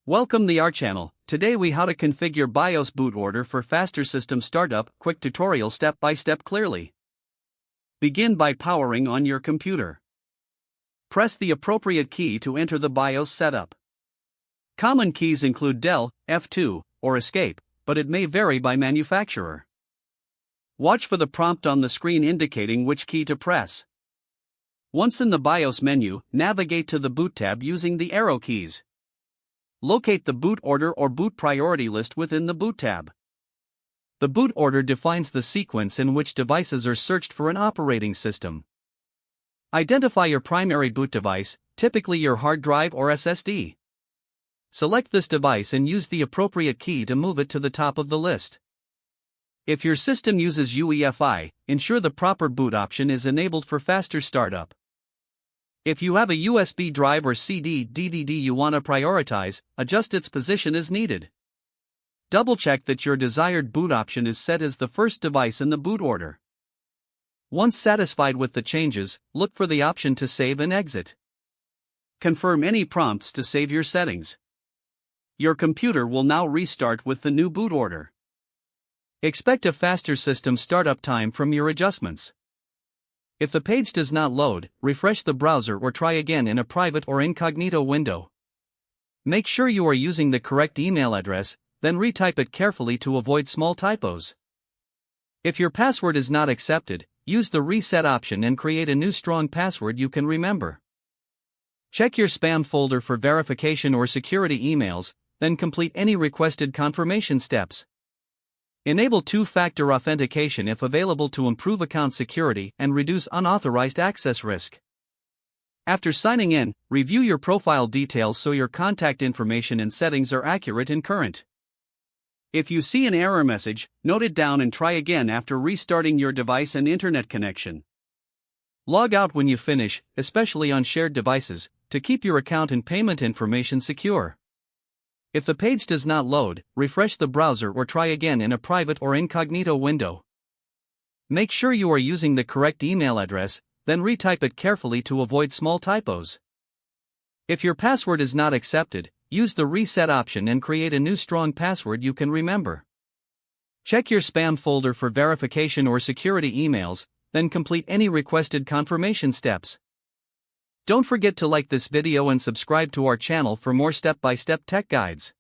Welcome to our channel. Today we how to configure BIOS boot order for faster system startup. Quick tutorial step by step clearly. Begin by powering on your computer. Press the appropriate key to enter the BIOS setup. Common keys include Del, F2, or Escape, but it may vary by manufacturer. Watch for the prompt on the screen indicating which key to press. Once in the BIOS menu, navigate to the Boot tab using the arrow keys. Locate the boot order or boot priority list within the Boot tab. The boot order defines the sequence in which devices are searched for an operating system. Identify your primary boot device, typically your hard drive or SSD. Select this device and use the appropriate key to move it to the top of the list. If your system uses UEFI, ensure the proper boot option is enabled for faster startup. If you have a USB drive or CD/DVD you want to prioritize, adjust its position as needed. Double-check that your desired boot option is set as the first device in the boot order. Once satisfied with the changes, look for the option to save and exit. Confirm any prompts to save your settings. Your computer will now restart with the new boot order. Expect a faster system startup time from your adjustments. If the page does not load, refresh the browser or try again in a private or incognito window. Make sure you are using the correct email address, then retype it carefully to avoid small typos. If your password is not accepted, use the reset option and create a new strong password you can remember. Check your spam folder for verification or security emails, then complete any requested confirmation steps. Enable two-factor authentication if available to improve account security and reduce unauthorized access risk. After signing in, review your profile details so your contact information and settings are accurate and current. If you see an error message, note it down and try again after restarting your device and internet connection. Log out when you finish, especially on shared devices, to keep your account and payment information secure. If the page does not load, refresh the browser or try again in a private or incognito window. Make sure you are using the correct email address, then retype it carefully to avoid small typos. If your password is not accepted, use the reset option and create a new strong password you can remember. Check your spam folder for verification or security emails, then complete any requested confirmation steps. Don't forget to like this video and subscribe to our channel for more step-by-step tech guides.